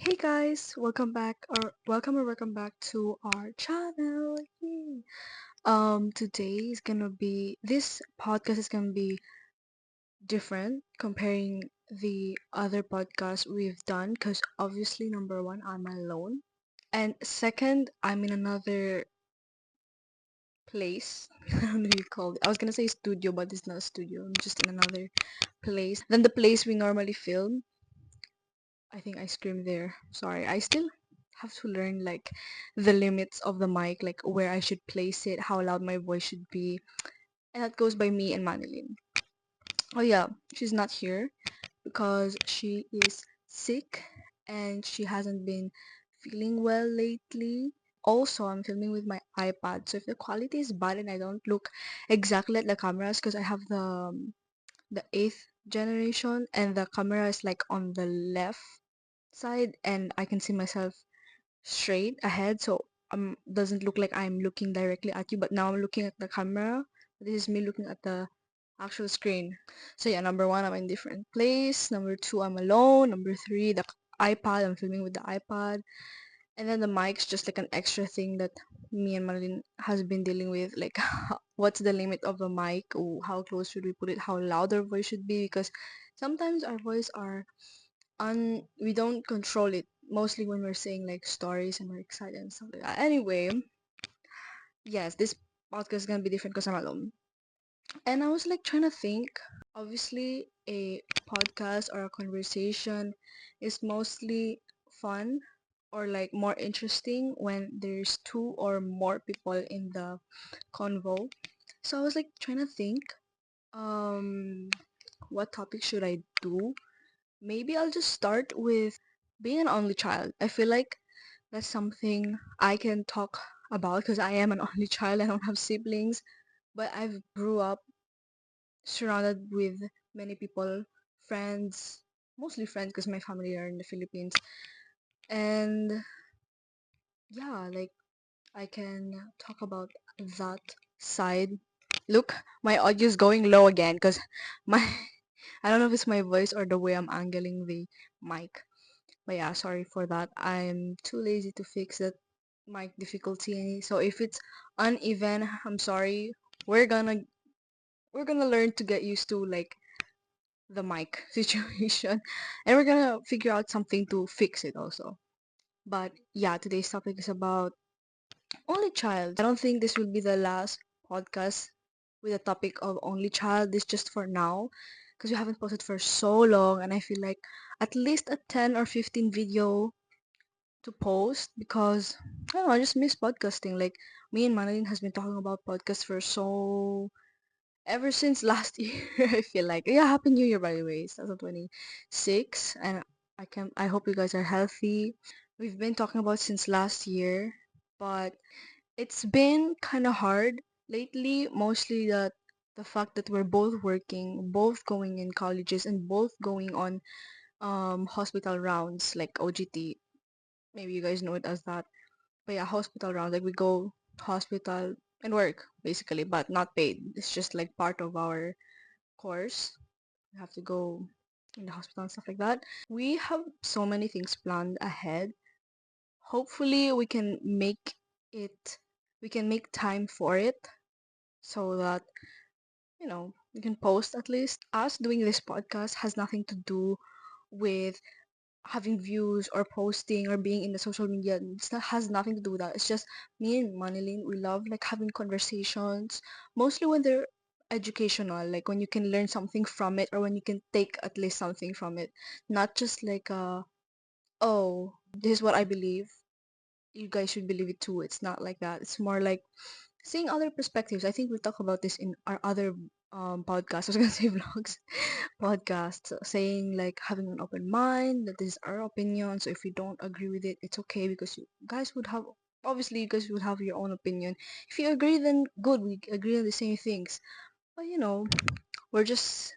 Hey guys, welcome back to our channel. Yay. Today is gonna be this podcast is gonna be different comparing the other podcasts we've done because obviously number one, I'm alone. And second, I'm in another place. I don't know what you call it. I was gonna say studio, but it's not a studio. I'm just in another place than the place we normally film. I think I screamed there. Sorry. I still have to learn like the limits of the mic, like where I should place it, how loud my voice should be. And that goes by me and Manilyn. Oh yeah, she's not here because she is sick and she hasn't been feeling well lately. Also, I'm filming with my iPad, so if the quality is bad and I don't look exactly at the cameras because I have the eighth generation and the camera is like on the left side and I can see myself straight ahead so doesn't look like I'm looking directly at you, but now I'm looking at the camera. This is me looking at the actual screen. So yeah, number one, I'm in different place. Number two, I'm alone. Number three, the iPad, I'm filming with the iPad. And then the mic's just like an extra thing that me and Marilyn has been dealing with, like what's the limit of the mic, how close should we put it, how loud our voice should be, because sometimes our voice are we don't control it, mostly when we're saying like stories and we're excited and stuff like that. Anyway, yes, this podcast is gonna be different because I'm alone. And I was like trying to think. Obviously, a podcast or a conversation is mostly fun or like more interesting when there's two or more people in the convo. So I was like trying to think, um, what topic should I do? Maybe I'll just start with being an only child. I feel like that's something I can talk about because I am an only child. I don't have siblings, but I've grew up surrounded with many people, friends, mostly friends because my family are in the Philippines. And yeah, like I can talk about that side. Look, my audio is going low again because my I don't know if it's my voice or the way I'm angling the mic. But yeah, sorry for that. I'm too lazy to fix that mic difficulty. So if it's uneven, I'm sorry. We're gonna we're gonna learn to get used to like the mic situation and we're gonna figure out something to fix it also. But yeah, today's topic is about only child. I don't think this will be the last podcast with the topic of only child. This just for now because we haven't posted for so long and I feel like at least a 10 or 15 video to post because I don't know, I just miss podcasting. Like me and Manilyn has been talking about podcasts for so ever since last year. I feel like yeah, happy New Year by the way. It's 2026, and I hope you guys are healthy. We've been talking about since last year, but it's been kind of hard lately. Mostly the fact that we're both working, both going in colleges, and both going on hospital rounds like OGT. Maybe you guys know it as that. But yeah, hospital rounds, like we go hospital and work basically, but not paid. It's just like part of our course. We have to go in the hospital and stuff like that. We have so many things planned ahead. Hopefully it we can make time for it so that we can post at least. Us doing this podcast has nothing to do with having views or posting or being in the social media. Has nothing to do with that. It's just me and Manilyn. We love like having conversations, mostly when they're educational, like when you can learn something from it or when you can take at least something from it. Not just like oh, this is what I believe. You guys should believe it too. It's not like that. It's more like seeing other perspectives. I think we talk about this in our other podcasts. I was gonna say vlogs, podcasts, saying like having an open mind. That this is our opinion. So if you don't agree with it, it's okay because you guys would have obviously you guys would have your own opinion. If you agree, then good. We agree on the same things. But we're just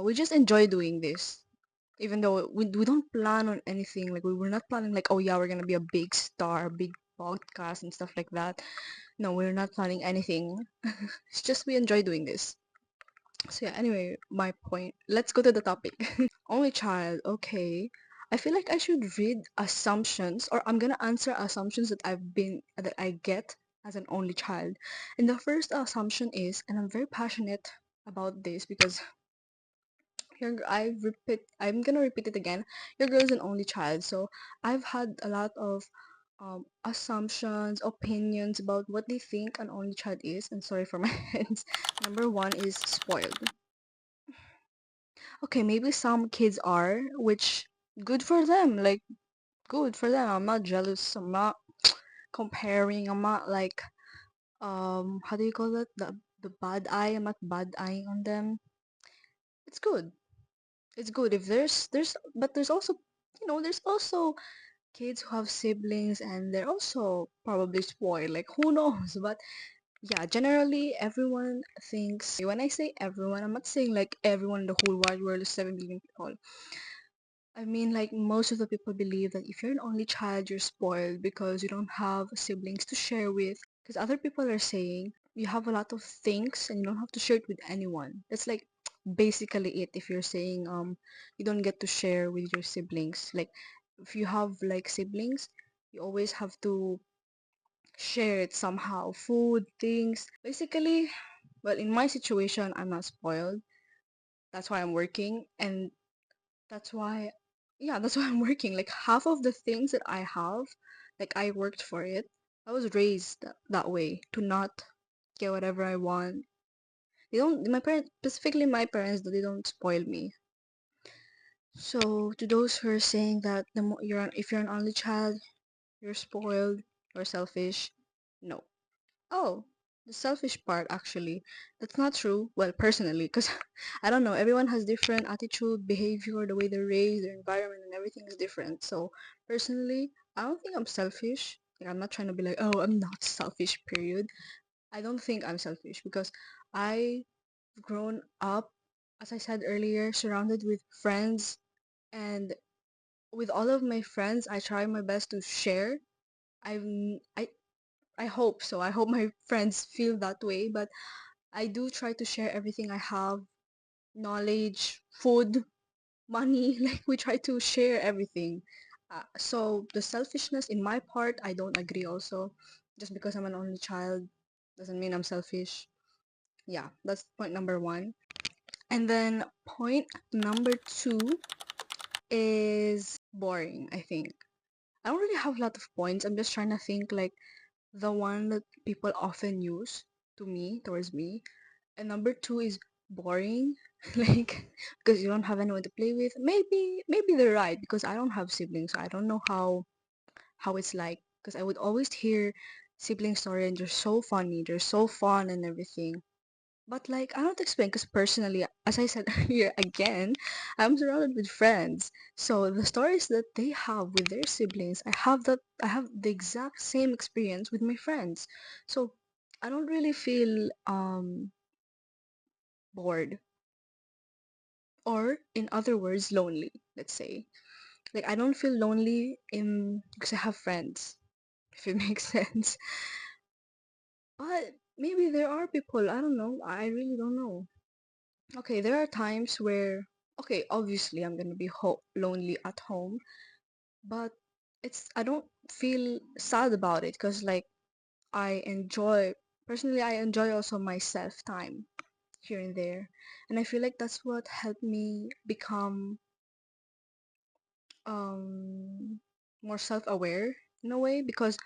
we just enjoy doing this. Even though we don't plan on anything, like we were not planning like, oh yeah, we're gonna be a big star, big podcast and stuff like that. No, we're not planning anything. It's just we enjoy doing this. So yeah, anyway, my point. Let's go to the topic. Only child, okay. I feel like I should read assumptions, or I'm gonna answer assumptions that I get as an only child. And the first assumption is, and I'm very passionate about this because I'm gonna repeat it again. Your girl is an only child, so I've had a lot of assumptions, opinions about what they think an only child is. And sorry for my hands. Number one is spoiled. Okay, maybe some kids are, which good for them. Like good for them. I'm not jealous. I'm not comparing. I'm not like how do you call it? The bad eye. I'm not bad eyeing on them. It's good. It's good if there's but there's also there's also kids who have siblings and they're also probably spoiled. Like who knows? But yeah, generally everyone thinks when I say everyone, I'm not saying like everyone in the whole wide world is 7 billion people. I mean, like, most of the people believe that if you're an only child, you're spoiled because you don't have siblings to share with. Because other people are saying you have a lot of things and you don't have to share it with anyone. That's like basically it. If you're saying you don't get to share with your siblings. Like if you have like siblings, you always have to share it somehow. Food, things. Basically, well, in my situation, I'm not spoiled. That's why I'm working, and that's why, yeah, that's why I'm working. Like half of the things that I have, like I worked for it. I was raised that way to not get whatever I want. They don't, my parents, specifically my parents, they don't spoil me. So to those who are saying that if you're an only child, you're spoiled or selfish, no. Oh, the selfish part actually. That's not true. Well, personally, because I don't know, everyone has different attitude, behavior, the way they're raised, their environment, and everything is different. So, personally, I don't think I'm selfish. Like, I'm not trying to be like, oh, I'm not selfish, period. I don't think I'm selfish because I've grown up, as I said earlier, surrounded with friends, and with all of my friends, I try my best to share. I've, I, I hope so. I hope my friends feel that way, but I do try to share everything I have, knowledge, food, money, like we try to share everything. So the selfishness in my part, I don't agree also. Just because I'm an only child doesn't mean I'm selfish. Yeah, that's point number one. And then point number two is boring, I think. I don't really have a lot of points. I'm just trying to think like the one that people often use towards me. And number two is boring. Like because you don't have anyone to play with. Maybe they're right because I don't have siblings. So I don't know how it's like. Because I would always hear sibling story and they're so funny, they're so fun and everything. But like I don't explain because personally, as I said earlier again, I'm surrounded with friends. So the stories that they have with their siblings, I have the exact same experience with my friends. So I don't really feel bored, or in other words lonely, let's say. Like I don't feel lonely in because I have friends, if it makes sense. But maybe there are people, I don't know, I really don't know. Okay, there are times where, okay, obviously I'm gonna be lonely at home, but I don't feel sad about it because like I enjoy, personally I enjoy also my self time here and there, and I feel like that's what helped me become um more self-aware in a way, because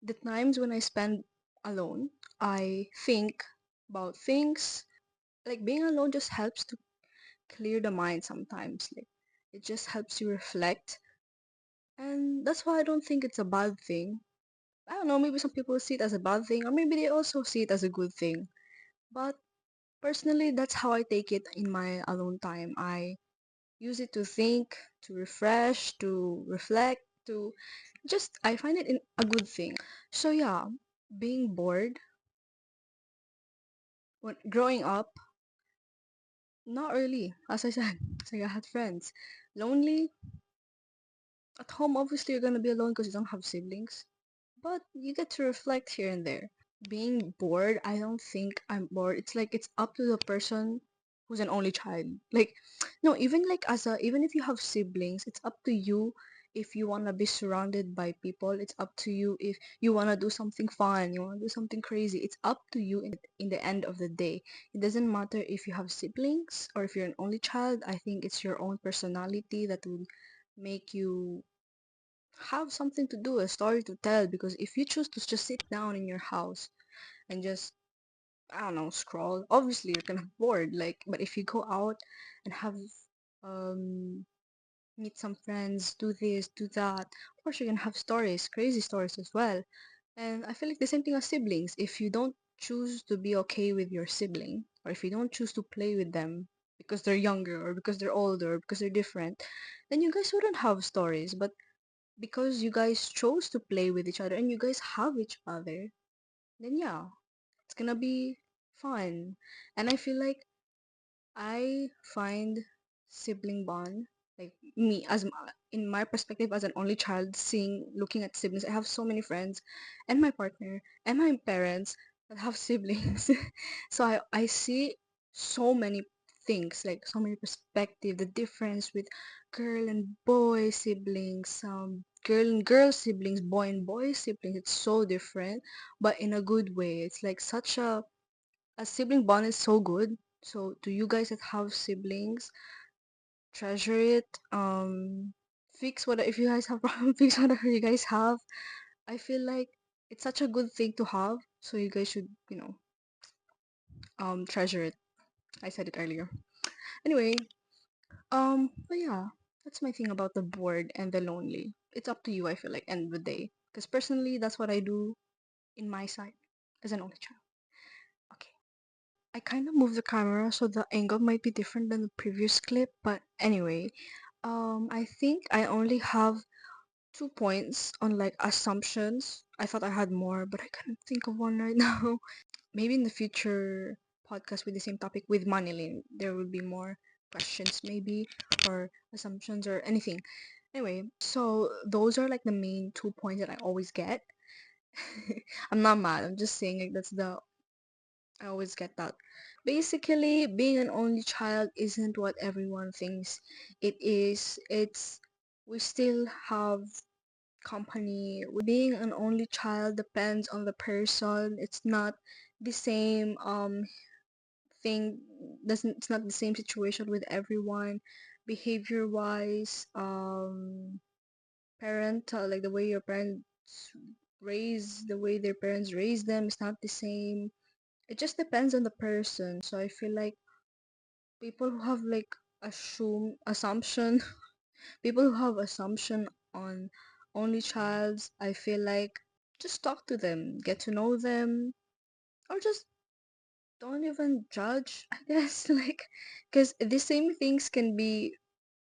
the times when I spend alone, I think about things. Like being alone just helps to clear the mind sometimes. Like it just helps you reflect, and that's why I don't think it's a bad thing. I don't know, maybe some people see it as a bad thing, or maybe they also see it as a good thing. But personally, that's how I take it in my alone time. I use it to think, to refresh, to reflect, to just I find it a good thing. So yeah, being bored when growing up, not really. As I said, it's like I had friends. Lonely at home, obviously you're gonna be alone because you don't have siblings. But you get to reflect here and there. Being bored, I don't think I'm bored. It's like it's up to the person who's an only child. Like, no, even like even if you have siblings, it's up to you if you want to be surrounded by people. It's up to you if you want to do something fun, you want to do something crazy. It's up to you in the end of the day. It doesn't matter if you have siblings or if you're an only child. I think it's your own personality that will make you have something to do, a story to tell. Because if you choose to just sit down in your house and just, I don't know, scroll, obviously you're gonna bored. Like, but if you go out and have um meet some friends, do this, do that, of course you're gonna have stories, crazy stories as well. And I feel like the same thing as siblings. If you don't choose to be okay with your sibling, or if you don't choose to play with them because they're younger or because they're older or because they're different, then you guys wouldn't have stories. But because you guys chose to play with each other and you guys have each other, then yeah, it's gonna be fun. And I feel like I find sibling bond, like me as in my perspective as an only child, seeing looking at siblings. I have so many friends, and my partner and my parents that have siblings. So I see so many things, like so many perspective. The difference with girl and boy siblings, girl and girl siblings, boy and boy siblings. It's so different, but in a good way. It's like such a sibling bond is so good. So to you guys that have siblings, treasure it. Fix what if you guys have problem, fix whatever you guys have. I feel like it's such a good thing to have. So you guys should, treasure it. I said it earlier. Anyway, but yeah, that's my thing about the bored and the lonely. It's up to you, I feel like, end of the day. Because personally, that's what I do in my side as an only child. Okay. I kind of moved the camera so the angle might be different than the previous clip, but anyway, I think I only have 2 points on like assumptions. I thought I had more, but I can't think of one right now. Maybe in the future podcast with the same topic with Manilin, there will be more questions maybe or assumptions or anything. Anyway, so those are like the main 2 points that I always get. I'm not mad. I'm just saying like that's the I always get that. Basically, being an only child isn't what everyone thinks it is. We still have company. Being an only child depends on the person. It's not the same thing. Doesn't It's not the same situation with everyone. Behavior wise, parental, like the way your parents the way their parents raise them is not the same. It just depends on the person. So I feel like people who have like assumption people who have assumption on only childs, I feel like just talk to them, get to know them, or just don't even judge, I guess. Like, because the same things can be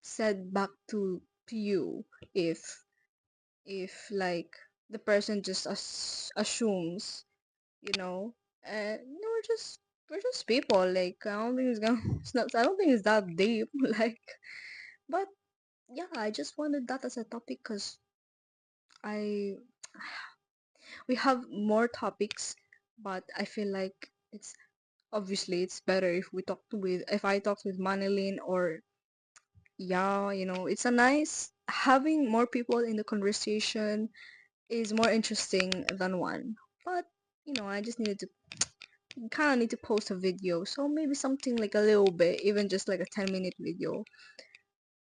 said back to you if like the person just assumes, you know. And we're just people. Like, I don't think it's gonna. It's not. I don't think it's that deep. Like, but yeah, I just wanted that as a topic because I we have more topics, but I feel like it's better if we talk with if I talk with Manilyn or yeah, it's a nice having more people in the conversation is more interesting than one. But I just needed to kind of need to post a video, so maybe something like a little bit, even just like a 10-minute video.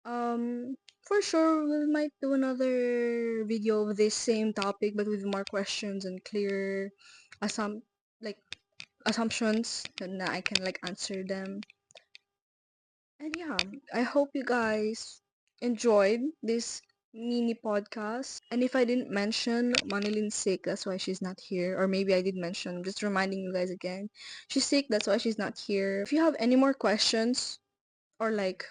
For sure, we might do another video of this same topic, but with more questions and clear assum like assumptions, and I can like answer them. And yeah, I hope you guys enjoyed this mini podcast. And if I didn't mention, Manilyn's sick, that's why she's not here. Or maybe I did mention, I'm just reminding you guys again. She's sick, that's why she's not here. If you have any more questions or like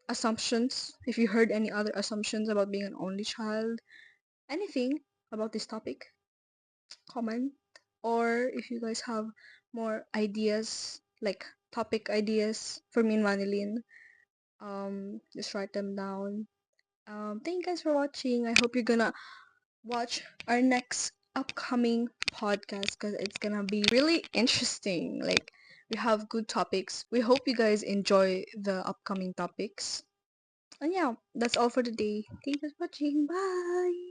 assumptions, if you heard any other assumptions about being an only child, anything about this topic, comment. Or if you guys have more ideas, like topic ideas for me and Manilyn, just write them down. Thank you guys for watching. I hope you're gonna watch our next upcoming podcast because it's gonna be really interesting. Like, We have good topics. We hope you guys enjoy the upcoming topics. And yeah, that's all for today. Thank you for watching. Bye.